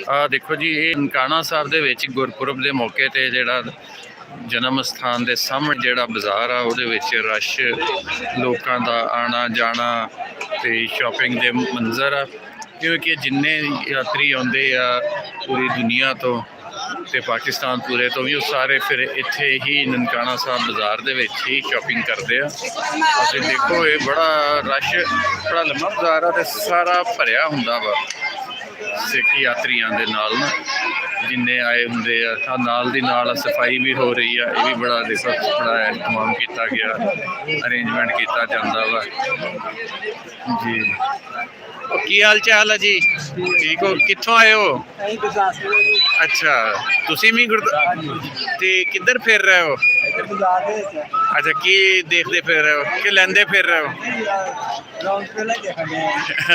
ਆ ਦੇਖੋ ਜੀ, ਇਹ ਨਨਕਾਣਾ ਸਾਹਿਬ ਦੇ ਵਿੱਚ ਗੁਰਪੁਰਬ ਦੇ ਮੌਕੇ ਤੇ ਜਿਹੜਾ ਜਨਮ ਸਥਾਨ ਦੇ ਸਾਹਮਣੇ ਜਿਹੜਾ ਬਾਜ਼ਾਰ ਆ ਉਹਦੇ ਵਿੱਚ ਰਸ਼ ਲੋਕਾਂ ਦਾ ਆਣਾ ਜਾਣਾ ਤੇ ਸ਼ਾਪਿੰਗ ਦੇ ਮੰਜ਼ਰ ਆ, ਕਿਉਂਕਿ ਜਿੰਨੇ ਯਾਤਰੀ ਆਉਂਦੇ ਆ ਪੂਰੀ ਦੁਨੀਆ ਤੋਂ ਤੇ ਪਾਕਿਸਤਾਨ ਪੂਰੇ ਤੋਂ ਵੀ, ਉਹ ਸਾਰੇ ਫਿਰ ਇੱਥੇ ਹੀ ਨਨਕਾਣਾ ਸਾਹਿਬ ਬਾਜ਼ਾਰ ਦੇ ਵਿੱਚ ਹੀ ਸ਼ਾਪਿੰਗ ਕਰਦੇ ਆ। ਅਸੀਂ ਦੇਖੋ ਇਹ ਬੜਾ ਰਸ਼, ਬੜਾ ਲੰਮਾ ਬਾਜ਼ਾਰ ਆ ਤੇ ਸਾਰਾ ਭਰਿਆ ਹੁੰਦਾ ਵਾ ਸਿੱਖ ਯਾਤਰੀਆਂ ਦੇ ਨਾਲ ਨਾ, ਜਿੰਨੇ ਆਏ ਹੁੰਦੇ ਆ। ਨਾਲ ਦੀ ਨਾਲ ਸਫਾਈ ਵੀ ਹੋ ਰਹੀ ਆ, ਇਹ ਵੀ ਬੜਾ ਦੇਖੋ ਬੜਾ ਇੰਤਜ਼ਾਮ ਕੀਤਾ ਗਿਆ, ਅਰੇਂਜਮੈਂਟ ਕੀਤਾ ਜਾਂਦਾ ਵਾ ਜੀ। ਕੀ ਹਾਲ ਚਾਲ ਹੈ ਜੀ? ਠੀਕ ਹੋ? ਕਿੱਥੋਂ ਆਏ ਹੋ? ਅੱਛਾ, ਤੁਸੀਂ ਵੀ ਤੇ ਕਿੱਧਰ ਫਿਰ ਰਹੇ ਹੋ? ਅੱਛਾ, ਕੀ ਦੇਖਦੇ ਫਿਰ ਰਹੇ ਹੋ ਕਿ ਲੈਂਦੇ ਫਿਰ ਰਹੇ ਹੋ?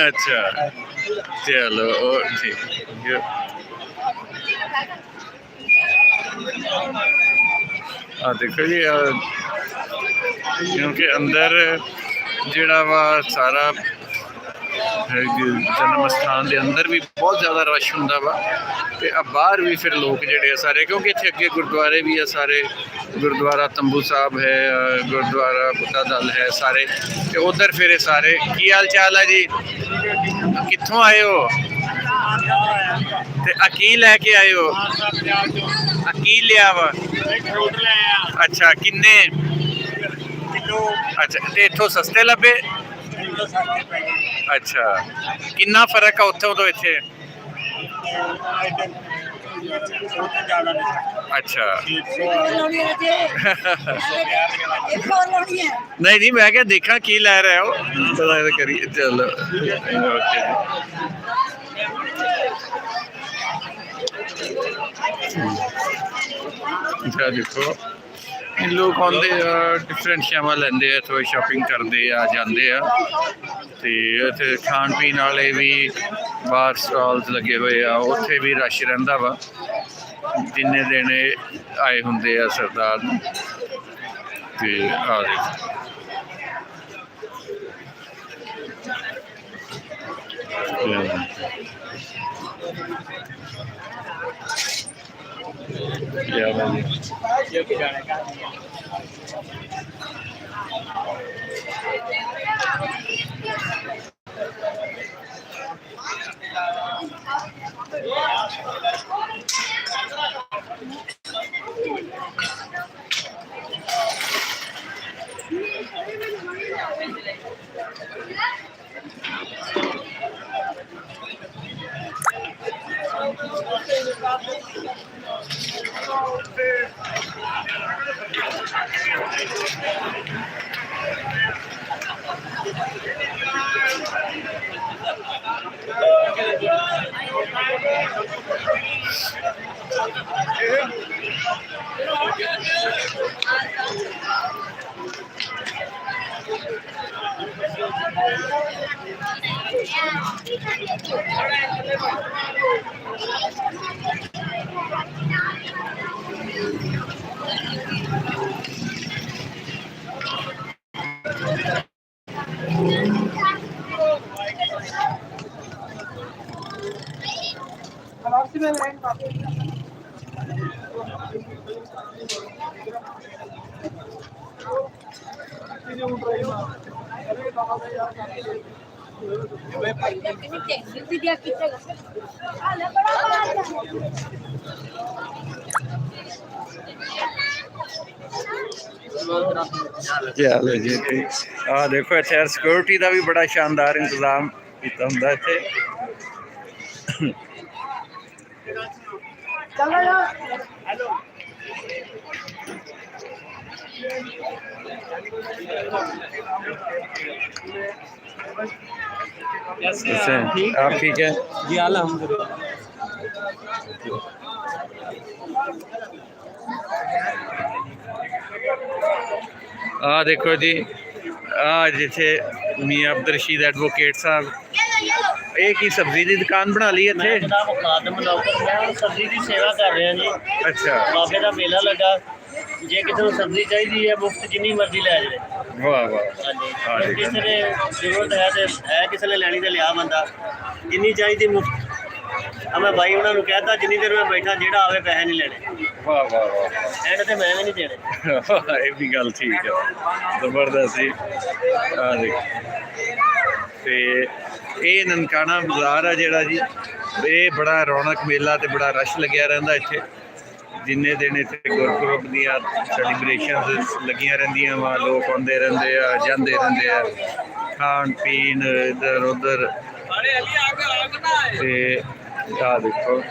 ਅੱਛਾ ਚਲੋ ਠੀਕ। ਆ ਦੇਖੋ ਜੀ, ਕਿਉਂਕਿ ਅੰਦਰ ਜਿਹੜਾ ਵਾ ਸਾਰਾ ਜਨਮ ਸਥਾਨ ਦੇ ਅੰਦਰ ਵੀ ਬਹੁਤ ਜ਼ਿਆਦਾ ਰਸ਼ ਹੁੰਦਾ ਵਾ, ਤੇ ਆ ਬਾਹਰ ਵੀ ਫਿਰ ਲੋਕ ਜਿਹੜੇ ਆ ਸਾਰੇ, ਕਿਉਂਕਿ ਇੱਥੇ ਅੱਗੇ ਗੁਰਦੁਆਰੇ ਵੀ ਆ ਸਾਰੇ, ਗੁਰਦੁਆਰਾ ਤੰਬੂ ਸਾਹਿਬ ਹੈ, ਗੁਰਦੁਆਰਾ ਬੁੱਢਾ ਦਲ ਹੈ ਸਾਰੇ, ਤੇ ਉਧਰ ਫਿਰ ਸਾਰੇ। ਕੀ ਹਾਲ ਚਾਲ ਹੈ ਜੀ? ਕਿੱਥੋਂ ਆਏ ਹੋ ਤੇ ਕੀ ਲੈ ਕੇ ਆਏ ਹੋ? ਕੀ ਲਿਆ ਵਾ? ਅੱਛਾ, ਕਿੰਨੇ? ਅੱਛਾ, ਤੇ ਇੱਥੋਂ ਸਸਤੇ ਲੱਭੇ? ਅੱਛਾ, ਕਿੰਨਾ ਫਰਕ ਆ ਉੱਥੋਂ ਤੋਂ ਇੱਥੇ? ਅੱਛਾ ਨਹੀਂ ਨਹੀਂ, ਮੈਂ ਕਿਹਾ ਦੇਖਾਂ ਕੀ ਲੈ ਰਹੇ ਹੋ, ਪਤਾ ਕਰੀਏ। ਚਲੋ ਓਕੇ ਜੀ। ਦੇਖੋ ਲੋਕ ਆਉਂਦੇ ਆ, ਡਿਫਰੈਂਟ ਸ਼ਾਵਾਂ ਲੈਂਦੇ ਆ, ਥੋੜੀ ਸ਼ਾਪਿੰਗ ਕਰਦੇ ਆ, ਜਾਂਦੇ ਆ, ਤੇ ਇੱਥੇ ਖਾਣ ਪੀਣ ਵਾਲੇ ਵੀ ਬਾਹਰ ਸਟਾਲਸ ਲੱਗੇ ਹੋਏ ਆ, ਉੱਥੇ ਵੀ ਰਸ਼ ਰਹਿੰਦਾ ਵਾ ਜਿੰਨੇ ਦਿਨ ਆਏ ਹੁੰਦੇ ਆ ਸਰਦਾਰ ਨੂੰ। ਤੇ ਆ ਦੇਖੋ चलो जी। आ देखो इतने सिक्योरिटी का भी बड़ा शानदार इंतजाम किया हुंदा इत्थे। आप ठीक है जी? अल्हम्दुलिल्लाह। आ देखो जी, आ जिथे मियां अब्दुल रशीद एडवोकेट साहब, एक ही सब्जी की दुकान बना ली इत्थे। सब्जी की सेवा कर रहे हैं जी। अच्छा, बाबे का मेला लगा, जे किसी को सब्जी चाहिए है मुफ्त जिन्नी मर्जी लै जाए। ਵਾਹ ਵਾਹ ਹਾਂਜੀ ਹਾਂ ਜੀ। ਕਿਸੇ ਨੇ ਜ਼ਰੂਰਤ ਹੈ ਤੇ ਹੈ, ਕਿਸੇ ਨੇ ਲੈਣੀ ਤੇ ਲਿਆ ਬੰਦਾ, ਜਿੰਨੀ ਚਾਹੀਦੀ ਮੁਫਤ। ਆ ਮੈਂ ਬਾਈ ਉਹਨਾਂ ਨੂੰ ਕਹਿਤਾ ਜਿੰਨੀ ਦੇਰ ਮੈਂ ਬੈਠਾ ਜਿਹੜਾ ਆਵੇ ਪੈਸੇ ਨਹੀਂ ਲੈਣੇ, ਵਾਹ ਵਾਹ ਵਾਹ ਐਂਡ ਤੇ ਮੈਂ ਵੀ ਨਹੀਂ ਦੇਣੇ। ਇਹ ਵੀ ਗੱਲ ਠੀਕ ਹੈ, ਜ਼ਬਰਦਸਤ ਜੀ। ਆ ਦੇਖ, ਤੇ ਇਹ ਨਨਕਾਣਾ ਬਾਜ਼ਾਰ ਆ ਜਿਹੜਾ ਜੀ, ਇਹ ਬੜਾ ਰੌਣਕ ਮੇਲਾ ਤੇ ਬੜਾ ਰਸ਼ ਲੱਗਿਆ ਰਹਿੰਦਾ ਇੱਥੇ। ਜਿੰਨੇ ਦਿਨ ਇੱਥੇ ਗੁਰਪੁਰਬ ਦੀਆਂ ਸੈਲੀਬ੍ਰੇਸ਼ਨਸ ਲੱਗੀਆਂ ਰਹਿੰਦੀਆਂ ਵਾ, ਲੋਕ ਆਉਂਦੇ ਰਹਿੰਦੇ ਆ, ਜਾਂਦੇ ਰਹਿੰਦੇ ਆ, ਖਾਣ ਪੀਣ ਇੱਧਰ ਉੱਧਰ। ਤੇ ਆ ਦੇਖੋ,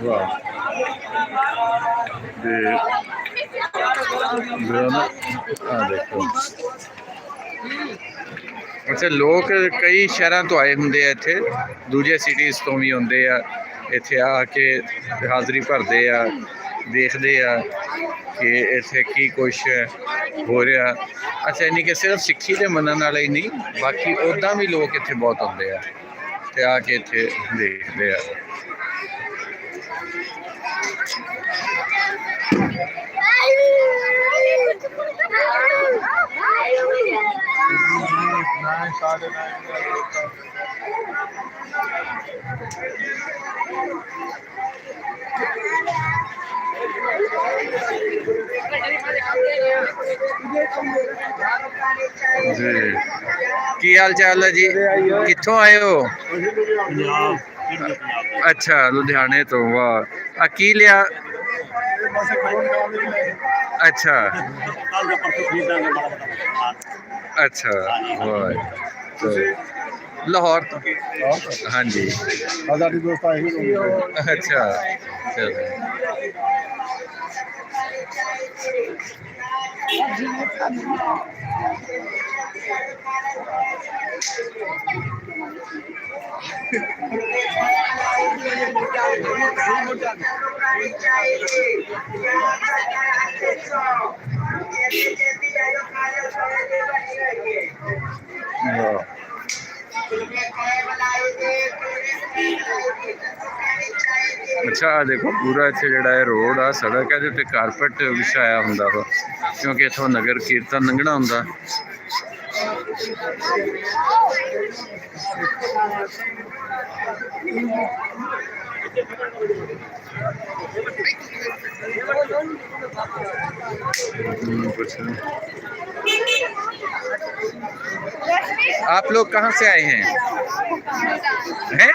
ਵਾਹ। ਤੇ ਆ ਦੇਖੋ, ਅੱਛਾ, ਲੋਕ ਕਈ ਸ਼ਹਿਰਾਂ ਤੋਂ ਆਏ ਹੁੰਦੇ ਆ ਇੱਥੇ, ਦੂਜੇ ਸਿਟੀਜ਼ ਤੋਂ ਵੀ ਆਉਂਦੇ ਆ ਇੱਥੇ, ਆ ਕੇ ਹਾਜ਼ਰੀ ਭਰਦੇ ਆ, ਦੇਖਦੇ ਆ ਕਿ ਇੱਥੇ ਕੀ ਕੁਛ ਹੋ ਰਿਹਾ। ਅੱਛਾ, ਨਹੀਂ ਕਿ ਸਿਰਫ ਸਿੱਖੀ ਦੇ ਮੰਨਣ ਵਾਲੇ ਹੀ ਨਹੀਂ, ਬਾਕੀ ਉੱਦਾਂ ਵੀ ਲੋਕ ਇੱਥੇ ਬਹੁਤ ਆਉਂਦੇ ਆ ਤੇ ਆ ਕੇ ਇੱਥੇ ਦੇਖਦੇ ਆ। ਜੀ, ਕੀ ਹਾਲ ਚਾਲ ਹੈ ਜੀ? ਕਿੱਥੋਂ ਆਏ ਹੋ? ਅੱਛਾ, ਲੁਧਿਆਣੇ ਤੋਂ। ਵਾਹ, ਆ ਕੀ ਲਿਆ? ਅੱਛਾ ਅੱਛਾ, ਵਾਹ। ਲਾਹੌਰ ਤੋਂ? ਹਾਂਜੀ। ਆਜ਼ਾਦੀ ਦੋਸਤ ਆਏ ਸੀ। ਅੱਛਾ, ਚਲੋ। ਅੱਛਾ, ਆਹ ਦੇਖੋ, ਪੂਰਾ ਇੱਥੇ ਜਿਹੜਾ ਇਹ ਰੋਡ ਆ, ਸੜਕ ਹੈ, ਇਹਦੇ ਉੱਤੇ ਕਾਰਪੇਟ ਵਿਛਾਇਆ ਹੁੰਦਾ ਵਾ, ਕਿਉਂਕਿ ਇੱਥੋਂ ਨਗਰ ਕੀਰਤਨ ਲੰਘਣਾ ਹੁੰਦਾ। आप लोग कहाँ से आए हैं? हैं?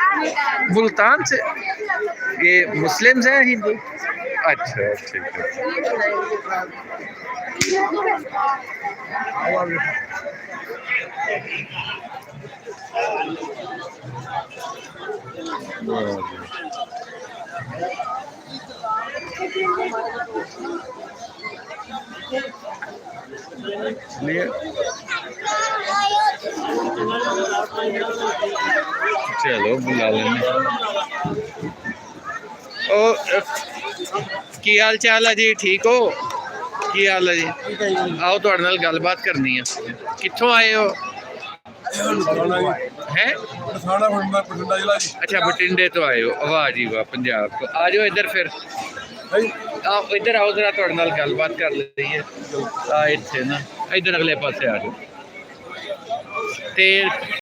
मुल्तान से? ये मुस्लिम्स हैं, हिंदू? अच्छा, ठीक है। चलो बुला लेने। ओ, ਕੀ ਹਾਲ ਚਾਲ ਹੈ ਜੀ? ਠੀਕ ਹੋ? ਕੀ ਹਾਲ ਹੈ ਜੀ? ਆਓ, ਤੁਹਾਡੇ ਨਾਲ ਗੱਲਬਾਤ ਕਰਨੀ ਹੈ। ਕਿੱਥੋਂ ਆਏ ਹੋ? ਹੈ? ਬਠਿੰਡਾ ਜ਼ਿਲ੍ਹਾ ਜੀ। ਅੱਛਾ, ਬਠਿੰਡੇ ਤੋਂ ਆਏ ਹੋ। ਵਾਹ ਜੀ ਵਾਹ, ਪੰਜਾਬ ਤੋਂ। ਆ ਜਾਓ ਇੱਧਰ ਫਿਰ। ਆਓ ਇੱਧਰ, ਆਓ ਜਰਾ, ਤੁਹਾਡੇ ਨਾਲ ਗੱਲਬਾਤ ਕਰ ਲਈਏ। ਆ ਇੱਥੇ ਨਾ, ਇੱਧਰ ਅਗਲੇ ਪਾਸੇ ਆ ਜਾਓ। ਤੇ